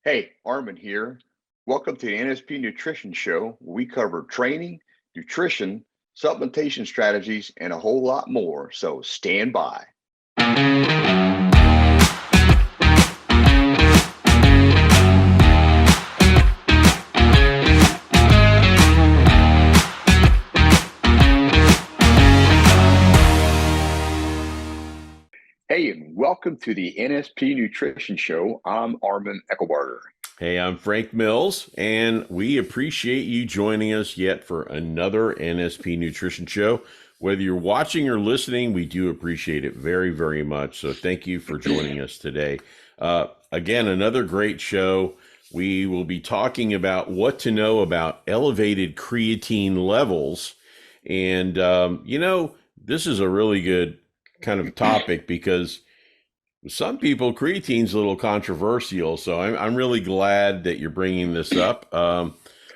Hey, Arman here. Welcome to the NSP Nutrition Show, where we cover training, nutrition, supplementation strategies, and a whole lot more. So stand by. Hey, and welcome to the NSP Nutrition Show. I'm Arman Eckelbarger. Hey, I'm Frank Mills, and we appreciate you joining us yet for another NSP Nutrition Show. Whether you're watching or listening, we do appreciate it very, very much. So thank you for joining us today. Again, another great show. We will be talking about what to know about elevated creatine levels. And, this is a really good kind of topic because some people, creatine's a little controversial, so I'm really glad that you're bringing this up.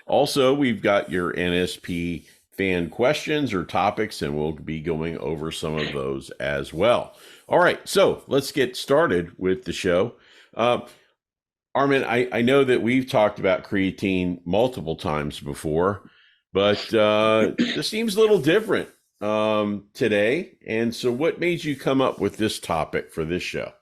Also, we've got your NSP fan questions or topics, and we'll be going over some of those as well. All right, so let's get started with the show. Armin, I know that we've talked about creatine multiple times before, but this seems a little different today. And so what made you come up with this topic for this show?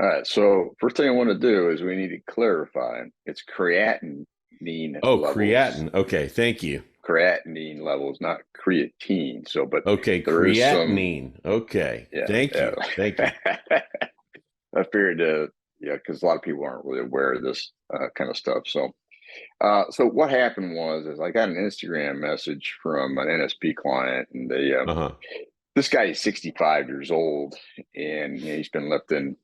All right. So first thing I want to do is we need to clarify it's creatinine levels. Creatinine. Okay. Thank you. Creatinine levels, not creatine. So, but okay, creatinine. Okay. Yeah, Thank you. Thank you. I figured, because a lot of people aren't really aware of this kind of stuff. So, so what happened is I got an Instagram message from an NSP client, and they, this guy is 65 years old, and he's been lifting.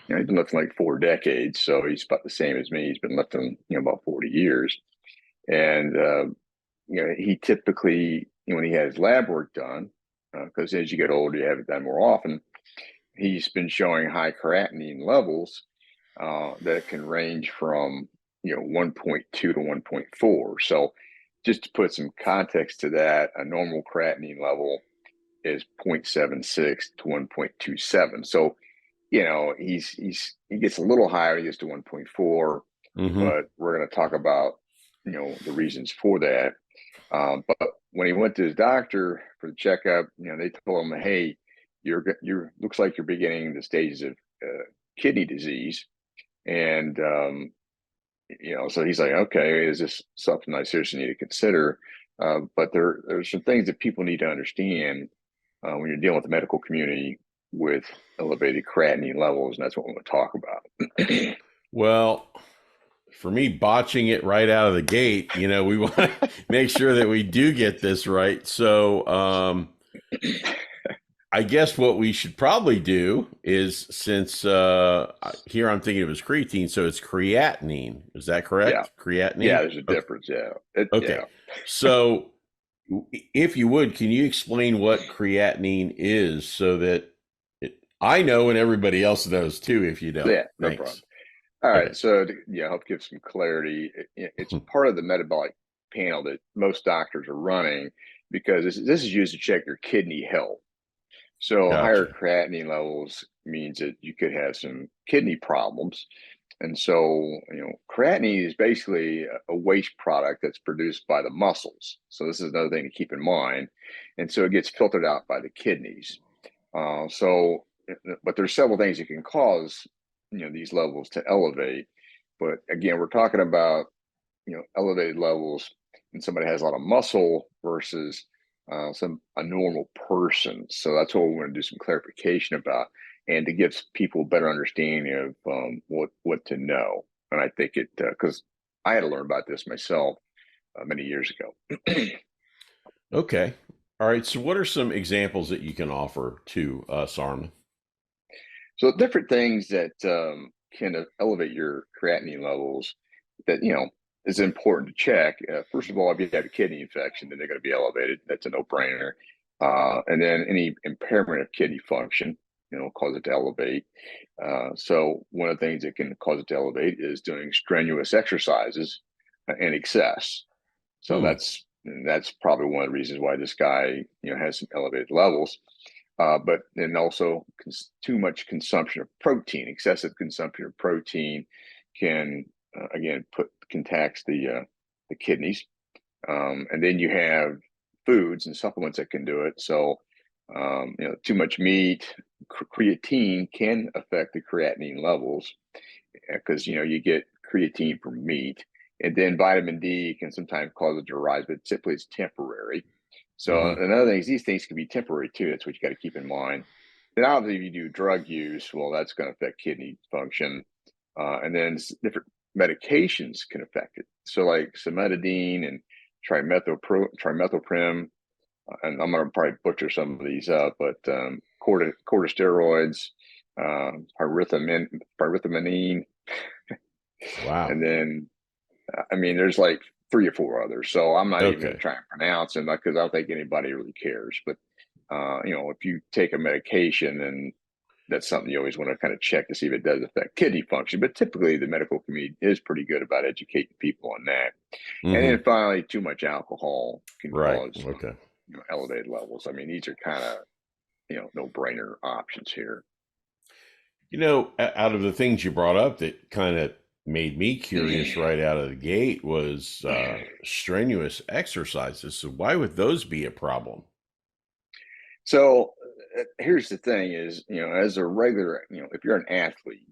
He's been lifting like 4 decades, so he's about the same as me. He's been lifting, about 40 years, and he typically, when he has lab work done, because as you get older, you have it done more often. He's been showing high creatinine levels that can range from 1.2 to 1.4. So, just to put some context to that, a normal creatinine level is 0.76 to 1.27. So, he gets a little higher. He gets to 1.4, but we're going to talk about the reasons for that. But when he went to his doctor for the checkup, they told him, "Hey, you're looks like you're beginning the stages of kidney disease," and so he's like, "Okay, is this something I seriously need to consider?" But there's some things that people need to understand when you're dealing with the medical community with elevated creatinine levels, and that's what we want to talk about. Well, for me, botching it right out of the gate, we want to make sure that we do get this right. So I guess what we should probably do is, since here I'm thinking it was creatine, so it's creatinine. Is that correct? Yeah. Creatinine? Yeah, there's a difference. Yeah. Okay. Yeah. So if you would, can you explain what creatinine is so that I know and everybody else knows too, if you don't? Yeah, no problem. All right. So to help give some clarity, it's part of the metabolic panel that most doctors are running, because this is used to check your kidney health. So higher creatinine levels means that you could have some kidney problems. And so, creatinine is basically a waste product that's produced by the muscles. So this is another thing to keep in mind. And so it gets filtered out by the kidneys. But there's several things that can cause, these levels to elevate. But again, we're talking about, elevated levels and somebody has a lot of muscle versus a normal person. So that's what we want to do some clarification about, and to give people a better understanding of what to know. And I think because I had to learn about this myself many years ago. Okay. All right. So what are some examples that you can offer to us, Arman? So different things that can elevate your creatinine levels that, is important to check. First of all, if you have a kidney infection, then they're going to be elevated. That's a no-brainer. And then any impairment of kidney function, cause it to elevate. So one of the things that can cause it to elevate is doing strenuous exercises in excess. So that's probably one of the reasons why this guy, has some elevated levels. But then also too much consumption of protein, excessive consumption of protein can again can tax the kidneys. And then you have foods and supplements that can do it. So too much meat, creatine can affect the creatinine levels because you get creatine from meat, and then vitamin D can sometimes cause it to rise, but typically it's temporary. So another thing is these things can be temporary too. That's what you got to keep in mind. Then obviously, if you do drug use, well, that's going to affect kidney function, and then different medications can affect it. So like cimetidine and trimethoprim, and I'm going to probably butcher some of these up, but corticosteroids, pyrithamine, Wow. and then there's like 3 or 4 others. So I'm not even going to try and pronounce them because I don't think anybody really cares. But if you take a medication, and that's something you always want to kind of check to see if it does affect kidney function. But typically, the medical community is pretty good about educating people on that. And then finally, too much alcohol can cause elevated levels. I mean, these are kind of no-brainer options here. Out of the things you brought up that kind of made me curious right out of the gate was strenuous exercises. So why would those be a problem? So here's the thing is, as a regular, if you're an athlete,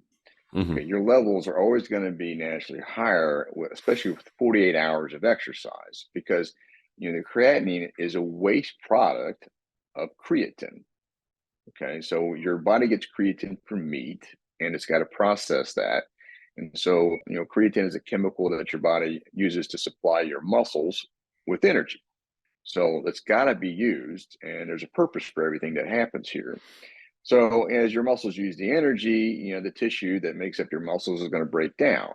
okay, your levels are always going to be naturally higher, especially with 48 hours of exercise, because, the creatinine is a waste product of creatine. Okay. So your body gets creatine from meat, and it's got to process that. And so, creatine is a chemical that your body uses to supply your muscles with energy. So it's got to be used, and there's a purpose for everything that happens here. So as your muscles use the energy, the tissue that makes up your muscles is going to break down.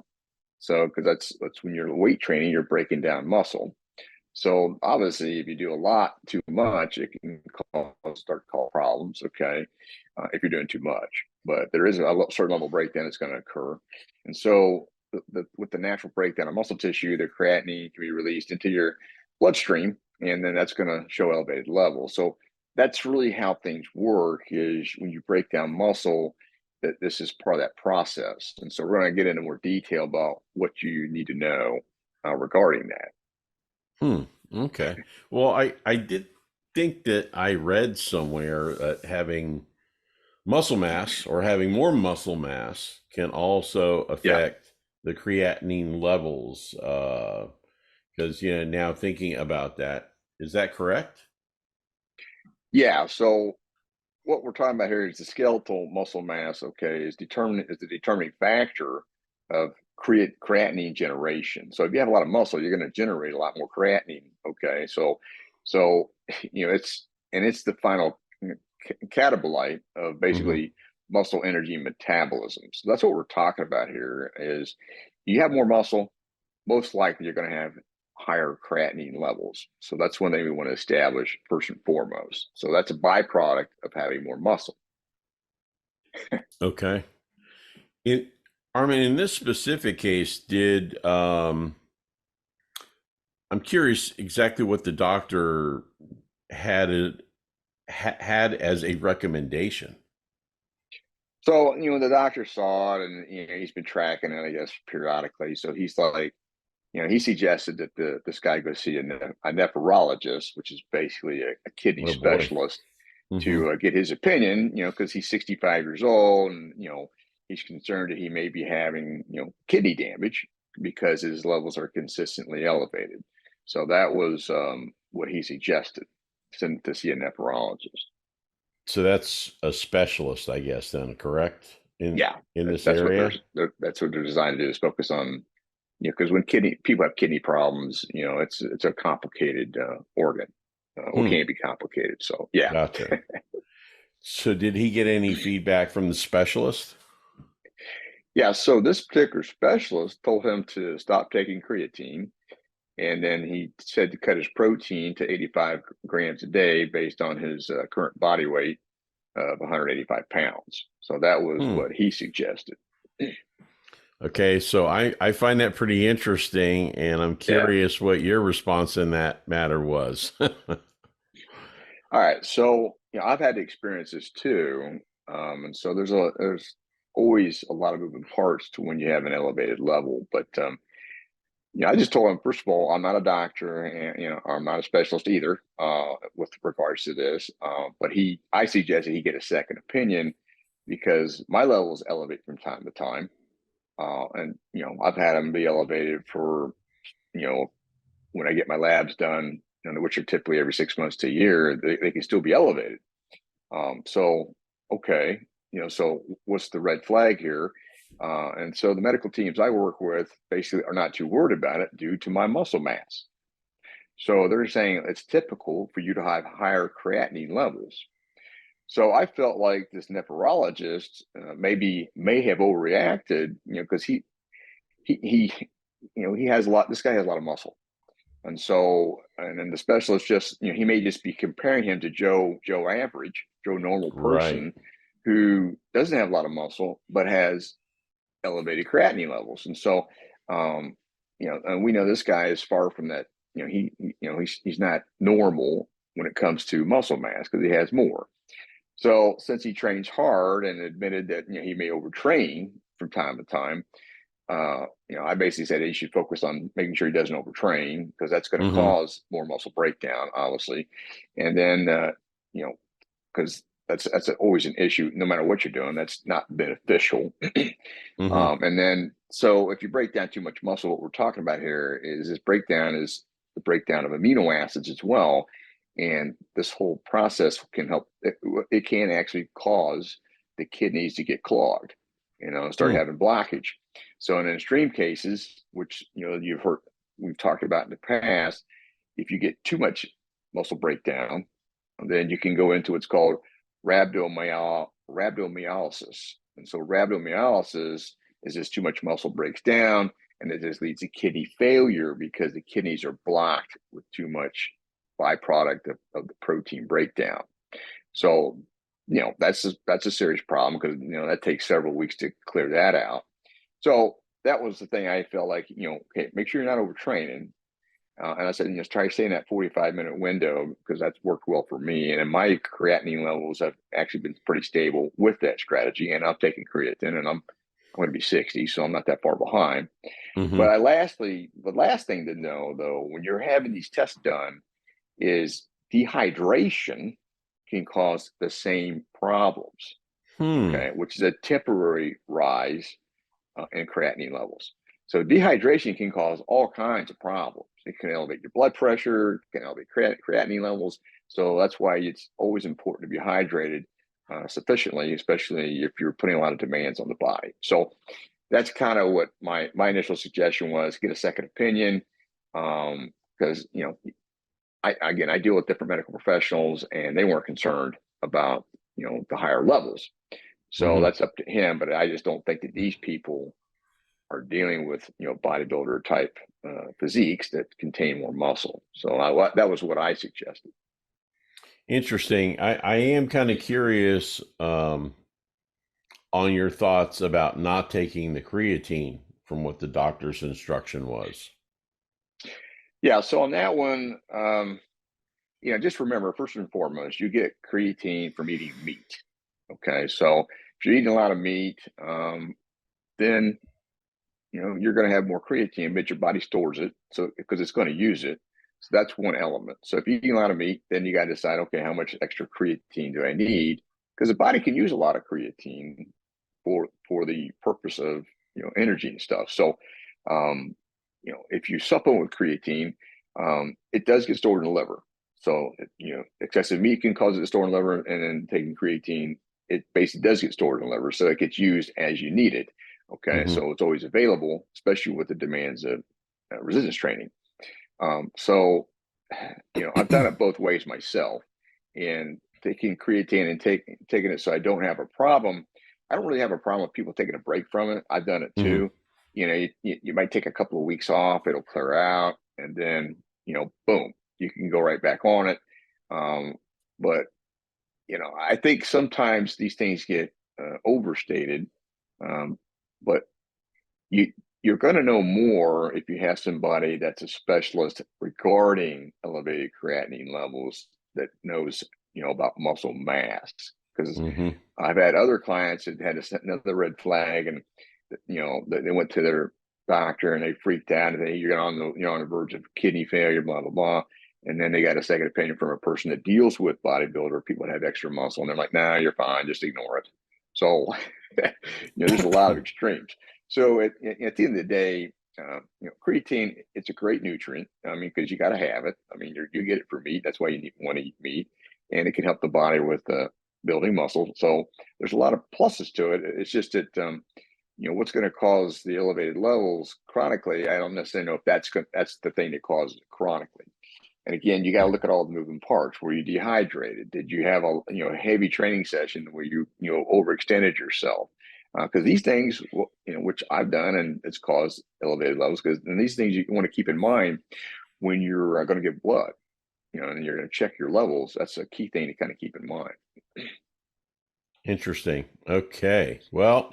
So because that's when you're weight training, you're breaking down muscle. So obviously, if you do a lot too much, it can start to cause problems. Okay, if you're doing too much, but there is a certain level of breakdown that's going to occur, and so with the natural breakdown of muscle tissue, the creatinine can be released into your bloodstream, and then that's going to show elevated levels. So that's really how things work. Is when you break down muscle, that this is part of that process. And so we're going to get into more detail about what you need to know regarding that. Okay. Well, I did think that I read somewhere that having muscle mass or having more muscle mass can also affect the creatinine levels. Because, now thinking about that, is that correct? Yeah. So what we're talking about here is the skeletal muscle mass, okay, is the determining factor of creatinine generation. So if you have a lot of muscle, you're going to generate a lot more creatinine. Okay, so it's the final catabolite of basically muscle energy metabolism. So that's what we're talking about here. Is you have more muscle, most likely you're going to have higher creatinine levels. So that's one thing we want to establish first and foremost. So that's a byproduct of having more muscle. Okay. Arman, in this specific case, I'm curious exactly what the doctor had as a recommendation. So, the doctor saw it, and he's been tracking it, I guess, periodically. So he's like, he suggested that this guy go see a nephrologist, which is basically a kidney specialist, to get his opinion, because he's 65 years old, and, he's concerned that he may be having, kidney damage because his levels are consistently elevated. So that was what he suggested, to see a nephrologist. So that's a specialist, I guess, then, correct? In this area? That's what they're designed to do, is focus on, because when people have kidney problems, it's a complicated organ. It can be complicated. So, yeah. Gotcha. So did he get any feedback from the specialist? Yeah. So this particular specialist told him to stop taking creatine. And then he said to cut his protein to 85 grams a day based on his current body weight of 185 pounds. So that was what he suggested. Okay, so I find that pretty interesting, and I'm curious what your response in that matter was. All right, so I've had to experience this too, and so there's a always a lot of moving parts to when you have an elevated level. But I just told him, first of all, I'm not a doctor, and I'm not a specialist either with regards to this. But I suggested he get a second opinion because my levels elevate from time to time, and I've had them be elevated for when I get my labs done, which are typically every 6 months to a year, they can still be elevated. So okay, so what's the red flag here? And so the medical teams I work with basically are not too worried about it due to my muscle mass. So they're saying it's typical for you to have higher creatinine levels. So I felt like this nephrologist may have overreacted, because he he has a lot. This guy has a lot of muscle, and then the specialist just he may just be comparing him to Joe average, Joe normal Right. person who doesn't have a lot of muscle but has elevated creatinine levels. And so, and we know this guy is far from that. He's not normal when it comes to muscle mass because he has more. So since he trains hard and admitted that he may overtrain from time to time, I basically said he should focus on making sure he doesn't overtrain because that's going to cause more muscle breakdown, obviously. And then, because that's always an issue, no matter what you're doing, that's not beneficial. And then, so if you break down too much muscle, what we're talking about here is the breakdown of amino acids as well. And this whole process can help, it can actually cause the kidneys to get clogged, start having blockage. So in extreme cases, which, you've heard, we've talked about in the past, if you get too much muscle breakdown, then you can go into what's called rhabdomyolysis. And so rhabdomyolysis is just too much muscle breaks down, and it just leads to kidney failure because the kidneys are blocked with too much byproduct of the protein breakdown. So, that's a serious problem because, that takes several weeks to clear that out. So that was the thing I felt like, okay, make sure you're not overtraining. And I said, try to stay in that 45-minute window because that's worked well for me. And my creatinine levels have actually been pretty stable with that strategy. And I'm taking creatine, and I'm going to be 60, so I'm not that far behind. But the last thing to know, though, when you're having these tests done, is dehydration can cause the same problems. Okay, which is a temporary rise in creatinine levels. So dehydration can cause all kinds of problems. It can elevate your blood pressure, it can elevate creatinine levels. So that's why it's always important to be hydrated sufficiently, especially if you're putting a lot of demands on the body. So that's kind of what my initial suggestion was: get a second opinion, because I deal with different medical professionals, and they weren't concerned about the higher levels. So that's up to him. But I just don't think that these people are dealing with bodybuilder type physiques that contain more muscle. So that was what I suggested. Interesting. I am kind of curious on your thoughts about not taking the creatine from what the doctor's instruction was. Yeah. So on that one, just remember, first and foremost, you get creatine from eating meat. Okay. So if you're eating a lot of meat, then you're going to have more creatine, but your body stores it, so because it's going to use it. So that's one element. So if you're eating a lot of meat, then you got to decide, okay, how much extra creatine do I need? Because the body can use a lot of creatine for the purpose of energy and stuff. So if you supplement with creatine, it does get stored in the liver. So excessive meat can cause it to store in the liver, and then taking creatine, it basically does get stored in the liver, so it gets used as you need it. Okay, so it's always available, especially with the demands of resistance training. So I've done it both ways myself, and taking creatine and taking it so I don't have a problem. I don't really have a problem with people taking a break from it. I've done it too. You might take a couple of weeks off, it'll clear out, and then boom, you can go right back on it. But I think sometimes these things get overstated. But you're going to know more if you have somebody that's a specialist regarding elevated creatinine levels that knows about muscle mass, because I've had other clients that had to set another red flag, and they went to their doctor and they freaked out and you're on the verge of kidney failure, blah blah blah. And then they got a second opinion from a person that deals with bodybuilder people that have extra muscle, and they're like, "Nah, you're fine, just ignore it." So, there's a lot of extremes. So at the end of the day, creatine, it's a great nutrient. I mean, because you got to have it. I mean, you get it for meat. That's why you want to eat meat, and it can help the body with building muscle. So there's a lot of pluses to it. It's just that what's going to cause the elevated levels chronically. I don't necessarily know if that's the thing that causes it chronically. And again, you got to look at all the moving parts. Were you dehydrated? Did you have a heavy training session where you overextended yourself? Because these things, which I've done, and it's caused elevated levels. And these things you want to keep in mind when you're going to give blood, and you're going to check your levels. That's a key thing to kind of keep in mind. Interesting. Okay. Well,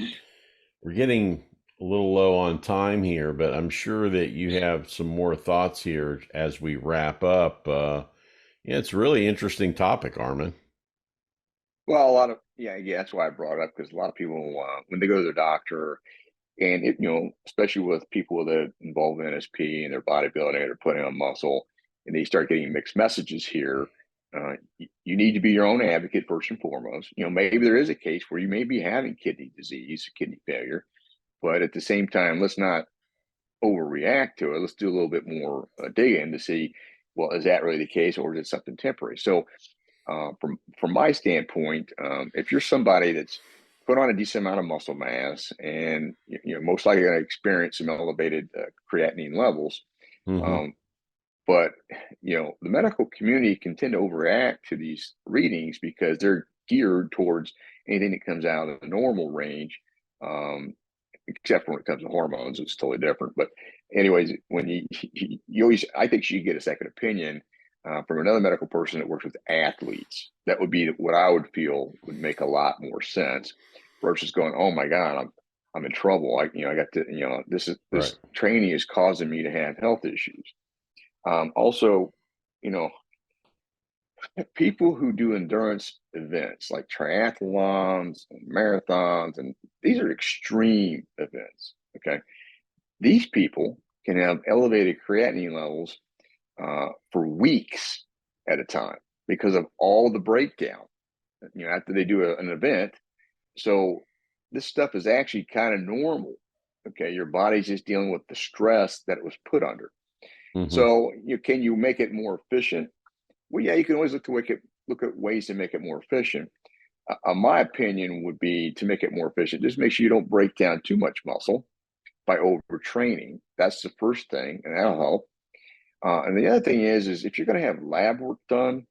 we're getting a little low on time here, but I'm sure that you have some more thoughts here as we wrap up. It's a really interesting topic, Arman. Well, a lot of that's why I brought it up, because a lot of people when they go to their doctor, and especially with people that are involved in NSP and their bodybuilding or putting on muscle, and they start getting mixed messages here. You need to be your own advocate first and foremost. Maybe there is a case where you may be having kidney disease, kidney failure, but at the same time, let's not overreact to it. Let's do a little bit more digging to see, well, is that really the case, or is it something temporary? So, from my standpoint, if you're somebody that's put on a decent amount of muscle mass, and most likely going to experience some elevated creatinine levels, Mm-hmm. but the medical community can tend to overreact to these readings because they're geared towards anything that comes out of the normal range. Except when it comes to hormones, it's totally different. But anyways, when you always, I think you get a second opinion from another medical person that works with athletes. That would be what I would feel would make a lot more sense versus going, "Oh my God, I'm in trouble. I got to, this Right. training is causing me to have health issues." Also, people who do endurance events like triathlons and marathons, and these are extreme events. Okay. These people can have elevated creatinine levels for weeks at a time because of all the breakdown, after they do an event. So this stuff is actually kind of normal. Okay. Your body's just dealing with the stress that it was put under. Mm-hmm. So can you make it more efficient? Well, yeah, you can always look at ways to make it more efficient. My opinion would be to make it more efficient. Just make sure you don't break down too much muscle by overtraining. That's the first thing, and that'll help. And the other thing is if you're going to have lab work done,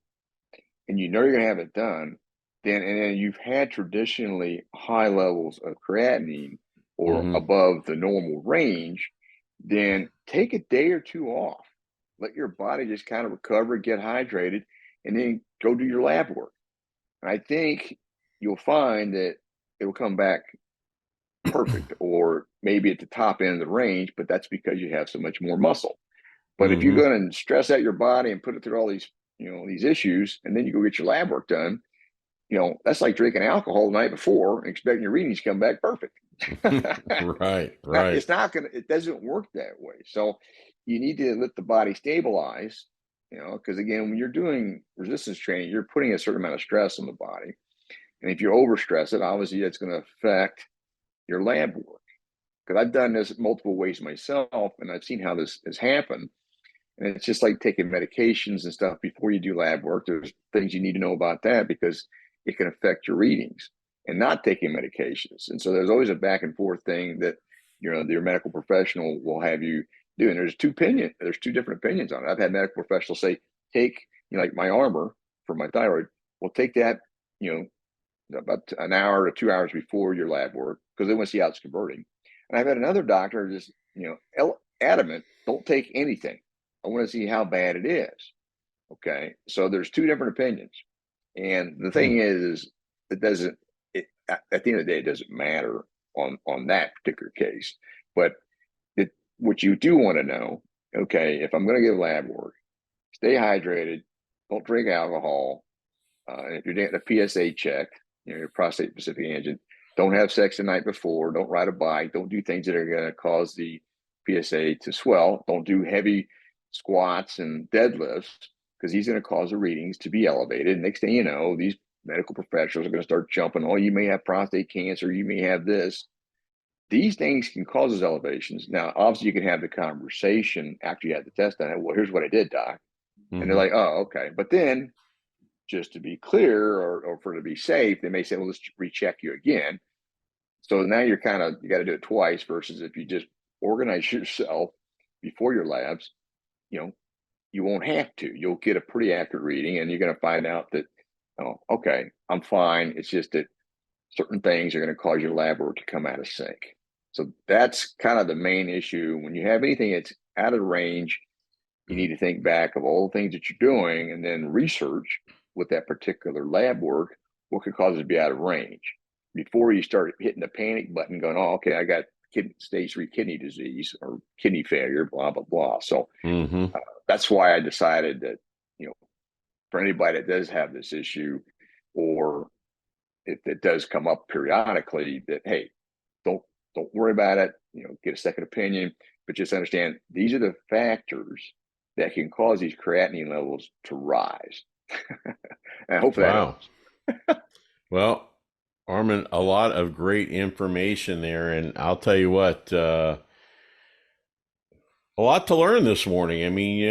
and you're going to have it done, then you've had traditionally high levels of creatinine or Mm-hmm. above the normal range, then take a day or two off. Let your body just kind of recover, get hydrated, and then go do your lab work. And I think you'll find that it will come back perfect, or maybe at the top end of the range, but that's because you have so much more muscle. But if you're Mm-hmm. going to stress out your body and put it through all these, these issues, and then you go get your lab work done, that's like drinking alcohol the night before and expecting your readings to come back perfect. Right. Right. It doesn't work that way. So you need to let the body stabilize, because again, when you're doing resistance training, you're putting a certain amount of stress on the body. And if you overstress it, obviously it's going to affect your lab work. Because I've done this multiple ways myself, and I've seen how this has happened. And it's just like taking medications and stuff before you do lab work. There's things you need to know about that because it can affect your readings, and not taking medications. And so there's always a back and forth thing that, your medical professional will have you do. And there's two different opinions on it. I've had medical professionals say, take, like my Armor for my thyroid, well, take that, about an hour to 2 hours before your lab work, because they want to see how it's converting. And I've had another doctor just, adamant, don't take anything. I want to see how bad it is. Okay. So there's two different opinions. And the thing is at the end of the day, it doesn't matter on that particular case. But what you do want to know, okay, if I'm going to give lab work, stay hydrated, don't drink alcohol. And if you're getting a PSA check, your prostate specific antigen. Don't have sex the night before. Don't ride a bike. Don't do things that are going to cause the PSA to swell. Don't do heavy squats and deadlifts because these are going to cause the readings to be elevated. Next thing you know, these medical professionals are going to start jumping. Oh, you may have prostate cancer. You may have this. These things can cause those elevations. Now, obviously, you can have the conversation after you had the test done. Well, here's what I did, doc. And they're like, oh, okay. But then, just to be clear, or for to be safe, they may say, well, let's recheck you again. So now you got to do it twice versus if you just organize yourself before your labs, you won't have to. You'll get a pretty accurate reading, and you're going to find out that, oh, okay, I'm fine. It's just that certain things are going to cause your lab work to come out of sync. So that's kind of the main issue. When you have anything that's out of range, you need to think back of all the things that you're doing and then research with that particular lab work what could cause it to be out of range before you start hitting the panic button going, oh, okay, I got stage 3 kidney disease or kidney failure, blah, blah, blah. So that's why I decided that, for anybody that does have this issue, or if it does come up periodically, that, hey, don't worry about it, get a second opinion, but just understand these are the factors that can cause these creatinine levels to rise. And hopefully that helps. Well, Arman, a lot of great information there, and I'll tell you what, a lot to learn this morning. I mean,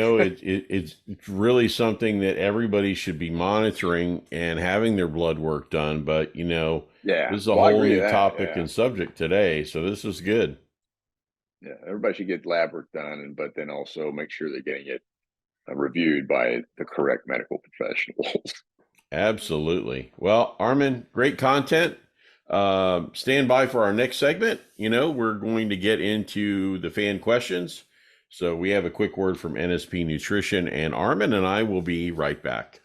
it's really something that everybody should be monitoring and having their blood work done. But this is a whole new topic and subject today, so this is good. Yeah, everybody should get lab work done, but then also make sure they're getting it reviewed by the correct medical professionals. Absolutely. Well, Arman, great content. Stand by for our next segment. We're going to get into the fan questions. So we have a quick word from NSP Nutrition, and Arman and I will be right back.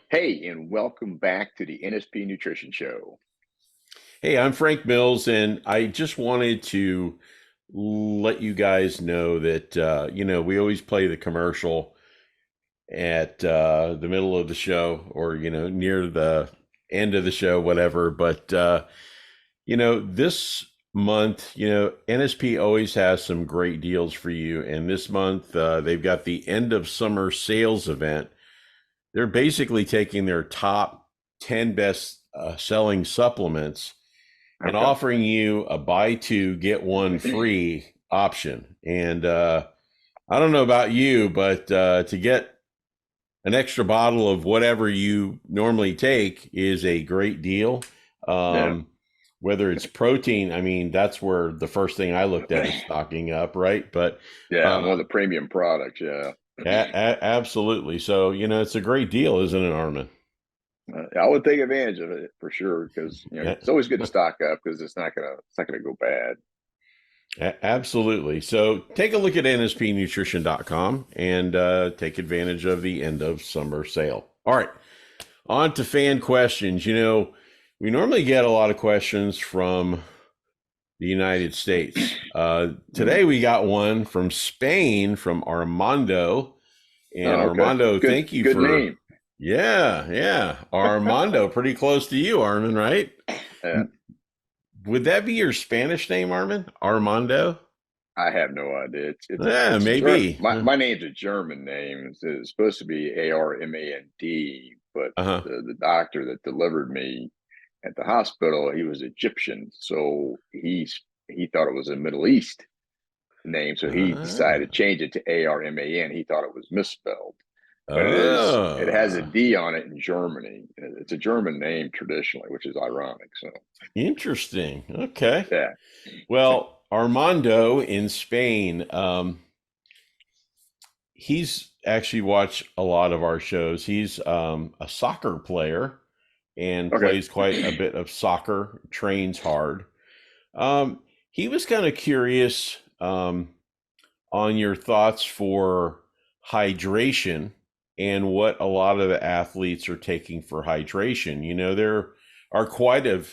Hey, and welcome back to the NSP Nutrition Show. Hey, I'm Frank Mills, and I just wanted to let you guys know that, we always play the commercial at the middle of the show or, near the end of the show, whatever. But, this month, NSP always has some great deals for you. And this month, they've got the end of summer sales event. They're basically taking their top 10 best selling supplements and offering you a buy two, get one free option. And I don't know about you, but to get an extra bottle of whatever you normally take is a great deal. Whether it's protein, I mean, that's where the first thing I looked at is stocking up, right? But one of the premium products, absolutely. So, it's a great deal, isn't it, Arman? I would take advantage of it for sure because it's always good to stock up because it's not gonna go bad. Absolutely. So take a look at nspnutrition.com and take advantage of the end of summer sale. All right, on to fan questions. We normally get a lot of questions from the United States. Today we got one from Spain, from Armando. And Armando, thank you for name. Yeah. Armando, pretty close to you, Arman, right? Yeah. Would that be your Spanish name, Arman? Armando? I have no idea. It's maybe. My name's a German name. It's supposed to be Armand, but the doctor that delivered me at the hospital, he was Egyptian, so he thought it was a Middle East name, so he decided to change it to Arman. He thought it was misspelled, but it has a D on it in Germany. It's a German name traditionally, which is ironic. So interesting. Okay. Yeah. Well, Armando in Spain, he's actually watched a lot of our shows. He's a soccer player and plays quite a bit of soccer, trains hard. He was kind of curious on your thoughts for hydration and what a lot of the athletes are taking for hydration. You know, there are quite a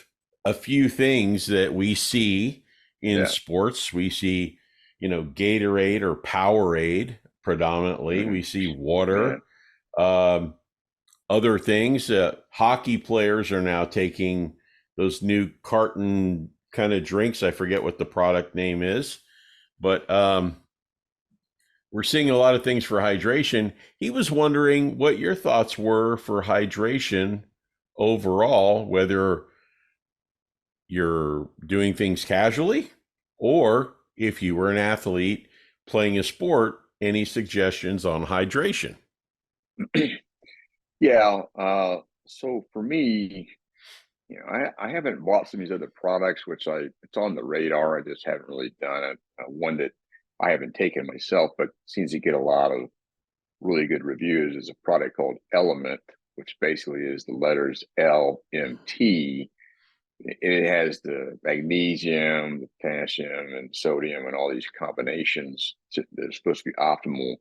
few things that we see in Yeah. sports. We see, you know, Gatorade or Powerade predominantly. Mhm. We see Yeah. water. Other things, hockey players are now taking those new carton kind of drinks. I forget what the product name is, but we're seeing a lot of things for hydration. He was wondering what your thoughts were for hydration overall, whether you're doing things casually or if you were an athlete playing a sport, any suggestions on hydration? Yeah. So for me, I haven't bought some of these other products, which it's on the radar. I just haven't really done it. One that I haven't taken myself, but seems to get a lot of really good reviews is a product called Element, which basically is the letters LMT. It has the magnesium, the potassium, and sodium, and all these combinations that are supposed to be optimal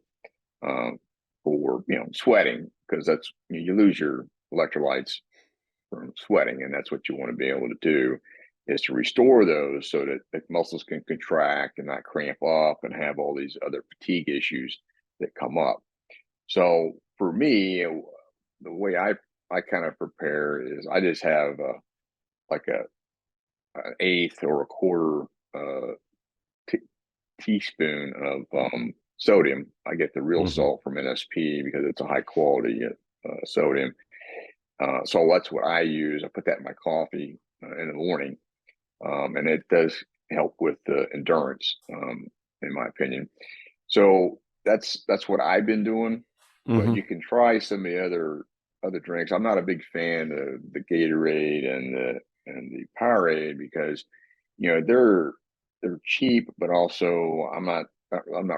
for sweating, because that's you lose your electrolytes from sweating, and that's what you want to be able to do is to restore those so that the muscles can contract and not cramp up and have all these other fatigue issues that come up. So for me, the way I kind of prepare is I just have like an eighth or a quarter uh, t- teaspoon of sodium. I get the real Mm-hmm. salt from NSP because it's a high quality sodium. So that's what I use. I put that in my coffee in the morning, and it does help with the endurance, in my opinion. So that's what I've been doing. But Mm-hmm. you can try some of the other drinks. I'm not a big fan of the Gatorade and the Powerade because they're cheap, but also I'm not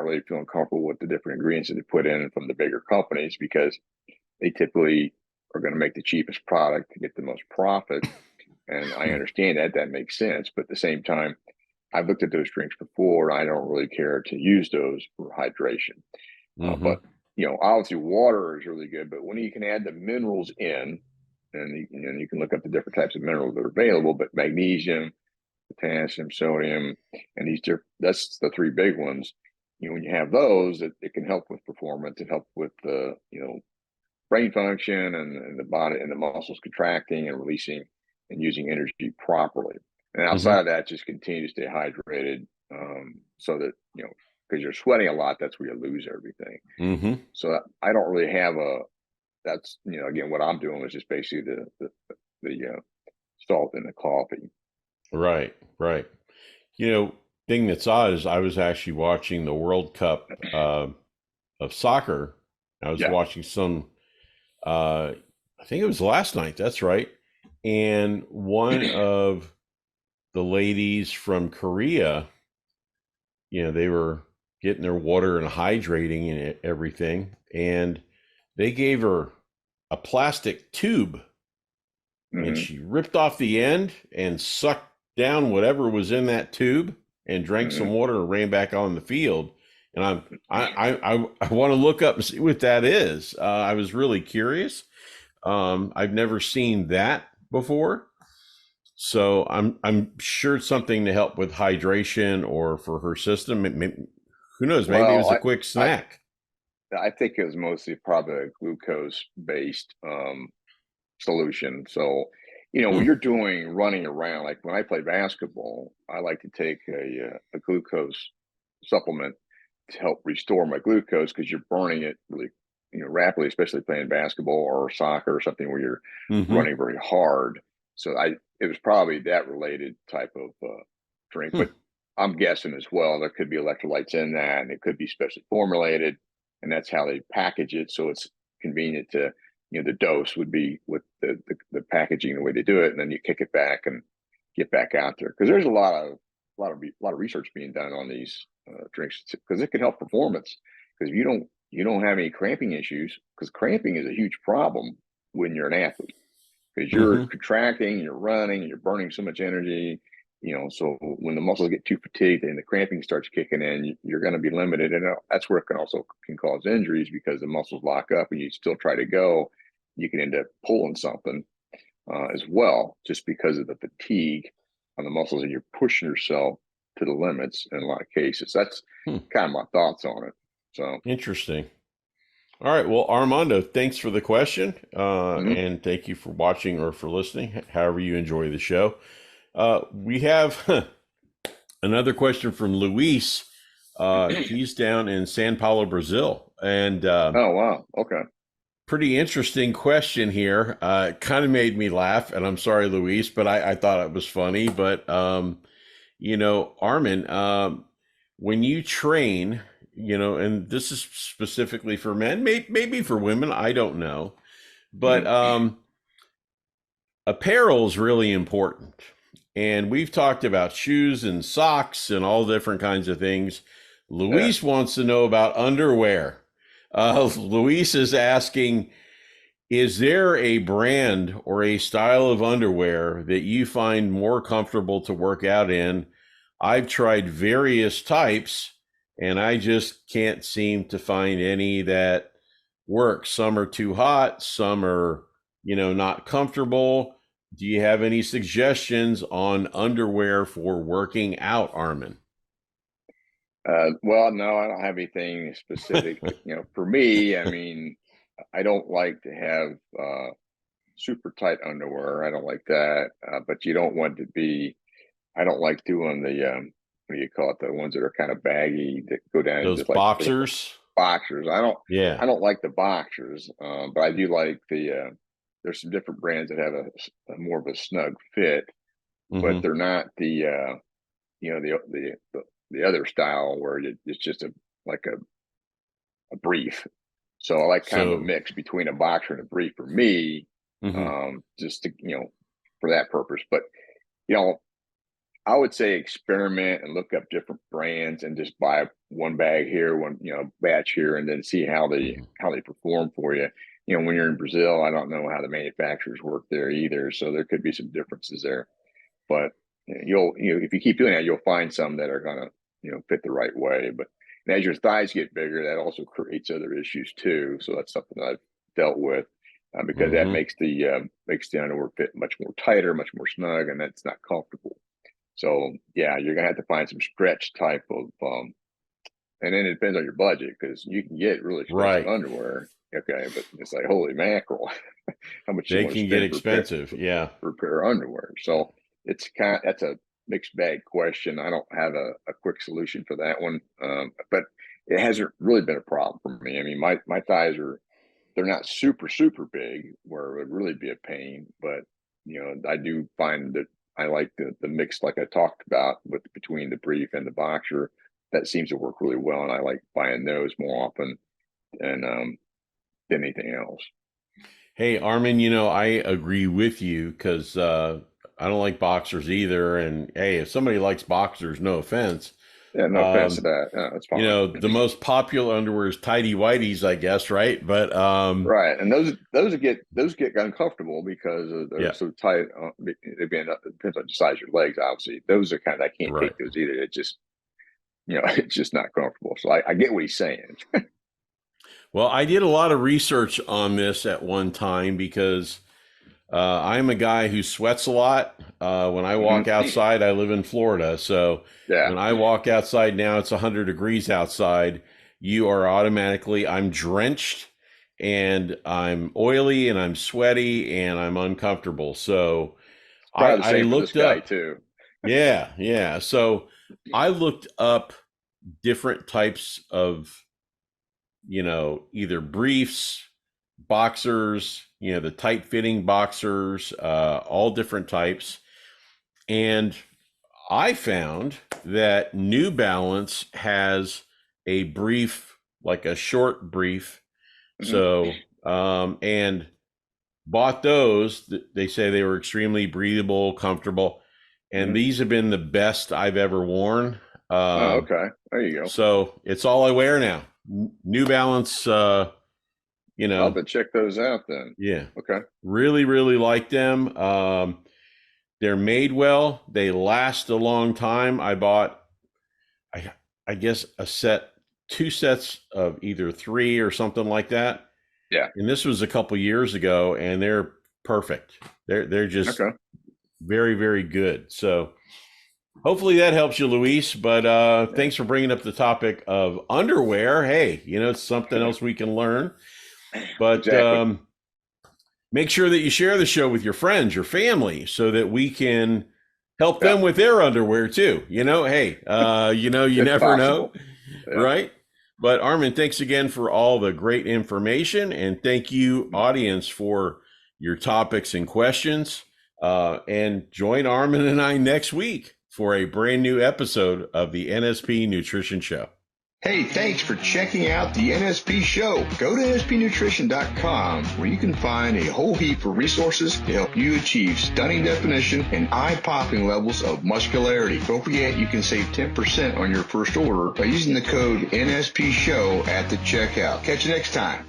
really feeling comfortable with the different ingredients that they put in from the bigger companies because they typically are going to make the cheapest product to get the most profit. And I understand that makes sense. But at the same time, I've looked at those drinks before. I don't really care to use those for hydration. Mm-hmm. But obviously water is really good. But when you can add the minerals in, and you can look up the different types of minerals that are available, but magnesium, potassium, sodium, and that's the three big ones. When you have those, it can help with performance. It helps with the brain function and the body and the muscles contracting and releasing and using energy properly. And Mm-hmm. outside of that, just continue to stay hydrated, so that because you're sweating a lot, that's where you lose everything. Mm-hmm. So I don't really have that's again what I'm doing is just basically the salt in the coffee. Right, right. You know, thing that's odd is I was actually watching the World Cup of soccer. I was Yeah. watching some, I think it was last night. That's right. And one of the ladies from Korea, you know, they were getting their water and hydrating and everything. And they gave her a plastic tube and Hmm. she ripped off the end and sucked down whatever was in that tube and drank some Hmm. water and ran back on the field. And I want to look up and see what that is. I was really curious. I've never seen that before, so I'm sure it's something to help with hydration or for her system. Who knows? Maybe it was a Well, quick I snack. I think it was mostly probably a glucose based solution. So, when Hmm. you're doing running around, like when I play basketball, I like to take a glucose supplement to help restore my glucose because you're burning it really, rapidly, especially playing basketball or soccer or something where you're Hmm. running very hard. So it was probably that related type of drink, but I'm guessing as well there could be electrolytes in that, and it could be specially formulated, and that's how they package it, so it's convenient to the dose would be with the packaging the way they do it, and then you kick it back and get back out there because there's a lot of research being done on these drinks because it can help performance because you don't have any cramping issues because cramping is a huge problem when you're an athlete because you're Hmm. contracting, you're running, you're burning so much energy, So when the muscles get too fatigued and the cramping starts kicking in, you're going to be limited. And that's where it can cause injuries because the muscles lock up and you still try to go. You can end up pulling something as well, just because of the fatigue on the muscles and you're pushing yourself to the limits in a lot of cases. That's kind of my thoughts on it. So interesting. All right. Well, Armando, thanks for the question. And thank you for watching or for listening, however you enjoy the show. We have another question from Luis. He's down in Sao Paulo, Brazil. And oh, wow. Okay. pretty interesting question here. Kind of made me laugh. And I'm sorry, Luis, but I thought it was funny. But, Arman, when you train, and this is specifically for men, maybe for women, I don't know. But apparel is really important. And we've talked about shoes and socks and all different kinds of things. Luis wants to know about underwear. Luis is asking, is there a brand or a style of underwear that you find more comfortable to work out in? I've tried various types, and I just can't seem to find any that work. Some are too hot, some are, not comfortable. Do you have any suggestions on underwear for working out, Arman? Well, no, I don't have anything specific. For me, I mean, I don't like to have super tight underwear. I don't like that. But you don't want to be. I don't like doing the what do you call it? The ones that are kind of baggy that go down Those just like boxers. Boxers. Yeah. I don't like the boxers, but I do like the. There's some different brands that have a more of a snug fit, but they're not the the other style where it's just like a brief. So I like kind of a mix between a boxer and a brief for me, just to for that purpose. But I would say experiment and look up different brands and just buy one bag here, one batch here, and then see how they perform for you. When you're in Brazil, I don't know how the manufacturers work there either, so there could be some differences there. But you'll if you keep doing that, you'll find some that are gonna fit the right way. But as your thighs get bigger, that also creates other issues too. So that's something that I've dealt with because that makes the underwear fit much more tighter, much more snug, and that's not comfortable. So yeah, you're gonna have to find some stretch type of, and then it depends on your budget because you can get really expensive underwear. Okay, but it's like holy mackerel, how much they you want to can spend get expensive, for a pair of underwear. So it's that's a mixed bag question. I don't have a quick solution for that one, but it hasn't really been a problem for me. I mean, my thighs they're not super big where it would really be a pain, but I do find that I like the mix like I talked about with between the brief and the boxer. That seems to work really well, and I like buying those more often than anything else. Hey, Arman, I agree with you because I don't like boxers either. And hey, if somebody likes boxers, no offense. Yeah, no offense to that. Yeah, that's fine. The most popular underwear is tighty whities, I guess, right? But right, and those get uncomfortable because they're so tight. They end up, it depends on the size of your legs, obviously. Those are kind of, I can't take those either. It just it's just not comfortable. So I get what he's saying. Well, I did a lot of research on this at one time because I'm a guy who sweats a lot. When I walk outside, I live in Florida. So when I walk outside now, it's 100 degrees outside. You are automatically, I'm drenched and I'm oily and I'm sweaty and I'm uncomfortable. So I looked up too. Yeah. So I looked up different types of either briefs, boxers, the tight fitting boxers, all different types. And I found that New Balance has a brief, like a short brief. So, and bought those. They say they were extremely breathable, comfortable. And these have been the best I've ever worn. Okay. There you go. So it's all I wear now. New Balance, I'll have to check those out then. Yeah. Okay. Really like them. They're made well. They last a long time. I bought, I guess, two sets of either 3 or something like that. Yeah. And this was a couple years ago, and they're perfect. They're just very, very good. So hopefully that helps you, Luis. But thanks for bringing up the topic of underwear. Hey, it's something else we can learn. But make sure that you share the show with your friends, your family, so that we can help them with their underwear too. Hey, you never know, right? But Arman, thanks again for all the great information, and thank you, audience, for your topics and questions. And join Arman and I next week for a brand new episode of the NSP Nutrition Show. Hey, thanks for checking out the NSP Show. Go to nspnutrition.com where you can find a whole heap of resources to help you achieve stunning definition and eye-popping levels of muscularity. Don't forget, you can save 10% on your first order by using the code NSP Show at the checkout. Catch you next time.